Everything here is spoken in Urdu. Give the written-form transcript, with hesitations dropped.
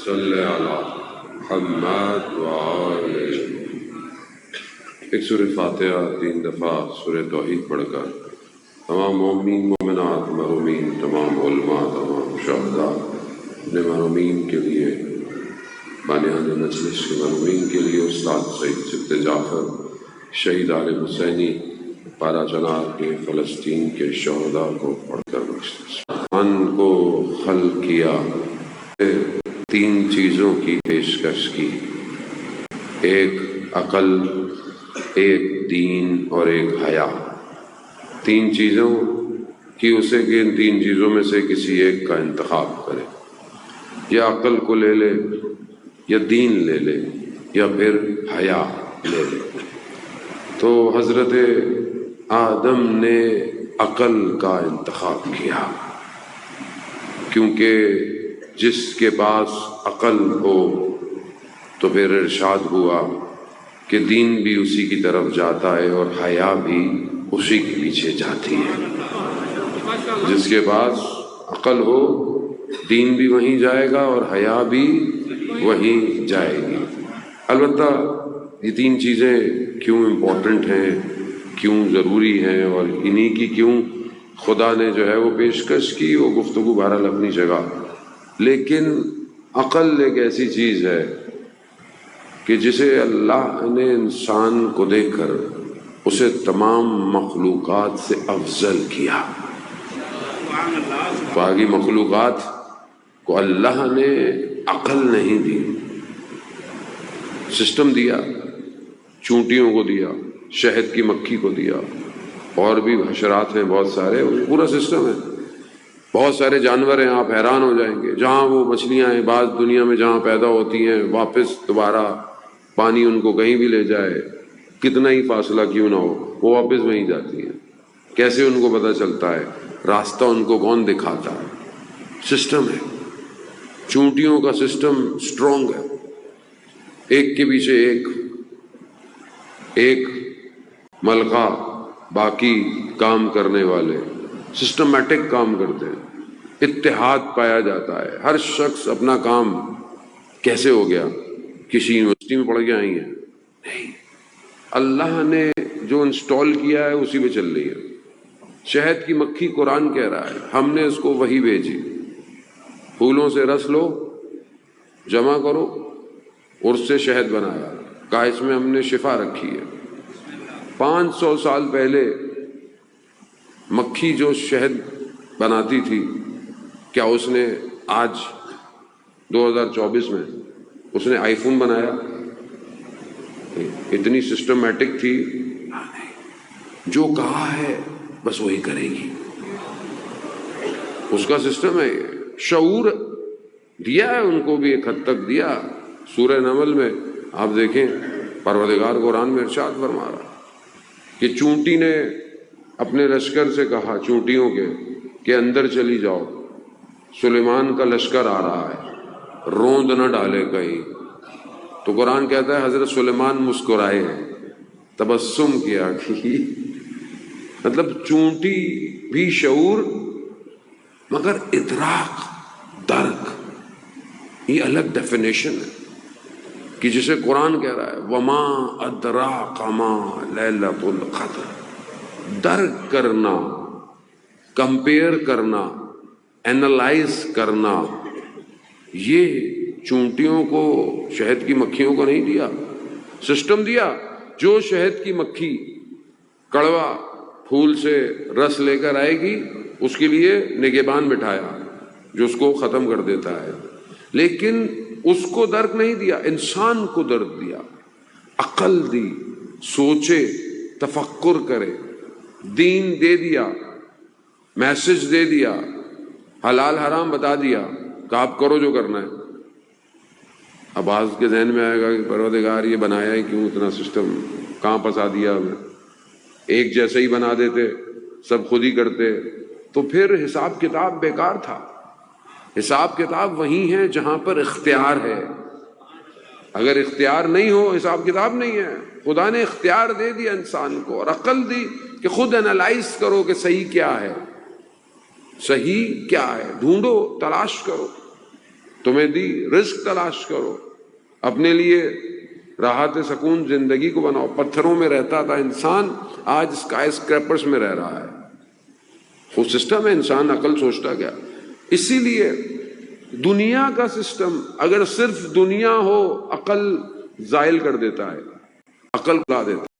صلی علی محمد وآل ایک سورہ فاتحہ 3 دفعہ سورہ توحید پڑھ کر تمام مومنین مومنات مرحومین تمام علماء تمام شہداء اپنے مرحومین کے لیے بانیان مجلس کے مرحومین کے لیے استاد سید سبت جعفر شہید عالم حسینی پارا چنار کے فلسطین کے شہداء کو پڑھ کر من کو خلق کیا 3 چیزوں کی پیشکش کی، ایک عقل، ایک دین اور ایک حیا۔ 3 چیزوں کی اسے کہ ان 3 چیزوں میں سے کسی ایک کا انتخاب کرے، یا عقل کو لے لے، یا دین لے لے، یا پھر حیا لے لے۔ تو حضرت آدم نے عقل کا انتخاب کیا، کیونکہ جس کے پاس عقل ہو تو پھر ارشاد ہوا کہ دین بھی اسی کی طرف جاتا ہے اور حیا بھی اسی کے پیچھے جاتی ہے۔ جس کے پاس عقل ہو دین بھی وہیں جائے گا اور حیا بھی وہیں جائے گی۔ البتہ یہ 3 چیزیں کیوں امپورٹنٹ ہیں، کیوں ضروری ہیں، اور انہی کی کیوں خدا نے جو ہے وہ پیشکش کی، وہ گفتگو بہرحال اپنی جگہ۔ لیکن عقل ایک ایسی چیز ہے کہ جسے اللہ نے انسان کو دے کر اسے تمام مخلوقات سے افضل کیا۔ باقی مخلوقات کو اللہ نے عقل نہیں دی، سسٹم دیا، چونٹیوں کو دیا، شہد کی مکھی کو دیا، اور بھی حشرات ہیں بہت سارے، پورا سسٹم ہے۔ بہت سارے جانور ہیں، آپ حیران ہو جائیں گے۔ جہاں وہ مچھلیاں ہیں بعض دنیا میں جہاں پیدا ہوتی ہیں، واپس دوبارہ پانی ان کو کہیں بھی لے جائے، کتنا ہی فاصلہ کیوں نہ ہو، وہ واپس وہیں جاتی ہیں۔ کیسے ان کو پتہ چلتا ہے؟ راستہ ان کو کون دکھاتا ہے؟ سسٹم ہے۔ چونٹیوں کا سسٹم سٹرونگ ہے، ایک کے پیچھے ایک ملکہ، باقی کام کرنے والے سسٹمیٹک کام کرتے ہیں، اتحاد پایا جاتا ہے۔ ہر شخص اپنا کام کیسے ہو گیا؟ کسی یونیورسٹی میں پڑھ کے آئی ہیں؟ نہیں، اللہ نے جو انسٹال کیا ہے اسی پہ چل رہی ہے۔ شہد کی مکھی قرآن کہہ رہا ہے، ہم نے اس کو وہی بھیجی، پھولوں سے رس لو، جمع کرو اور اس سے شہد بنایا، کہا اس میں ہم نے شفا رکھی ہے۔ 500 سال پہلے مکھی جو شہد بناتی تھی، کیا اس نے آج 2024 میں اس نے آئی فون بنایا؟ اتنی سسٹمیٹک تھی، جو کہا ہے بس وہی کرے گی، اس کا سسٹم ہے۔ شعور دیا ہے ان کو بھی، ایک حد تک دیا۔ سورہ نمل میں آپ دیکھیں، پروردگار قرآن میں ارشاد فرما رہا کہ چونٹی نے اپنے لشکر سے کہا، چونٹیوں کے، کہ اندر چلی جاؤ، سلیمان کا لشکر آ رہا ہے، روند نہ ڈالے کہیں۔ تو قرآن کہتا ہے حضرت سلیمان مسکرائے ہیں، تبسم کیا کہ مطلب چونٹی بھی شعور، مگر ادراک، درک، یہ الگ ڈیفینیشن ہے کہ جسے قرآن کہہ رہا ہے وما ادراک ما لیلۃ القدر۔ درک کرنا، کمپیئر کرنا، اینالائز کرنا، یہ چونٹیوں کو، شہد کی مکھیوں کو نہیں دیا۔ سسٹم دیا، جو شہد کی مکھی کڑوا پھول سے رس لے کر آئے گی اس کے لیے نگہبان بٹھایا جو اس کو ختم کر دیتا ہے، لیکن اس کو درک نہیں دیا، انسان کو درک دیا، عقل دی، سوچے، تفکر کرے، دین دے دیا، میسج دے دیا، حلال حرام بتا دیا کہ آپ کرو جو کرنا ہے۔ اب آج کے ذہن میں آئے گا کہ پروردگار یہ بنایا ہے کیوں، اتنا سسٹم کہاں پھنسا دیا ہمیں؟ ایک جیسے ہی بنا دیتے، سب خود ہی کرتے، تو پھر حساب کتاب بیکار تھا۔ حساب کتاب وہی ہے جہاں پر اختیار ہے۔ اگر اختیار نہیں ہو، حساب کتاب نہیں ہے۔ خدا نے اختیار دے دیا انسان کو اور عقل دی کہ خود انالائز کرو کہ صحیح کیا ہے، صحیح کیا ہے، ڈھونڈو، تلاش کرو۔ تمہیں دی، رزق تلاش کرو، اپنے لیے راحت سکون زندگی کو بناؤ۔ پتھروں میں رہتا تھا انسان، آج اسکائی اسکریپرز میں رہ رہا ہے۔ وہ سسٹم ہے، انسان عقل سوچتا گیا۔ اسی لیے دنیا کا سسٹم اگر صرف دنیا ہو، عقل زائل کر دیتا ہے، عقل بلا دیتا ہے۔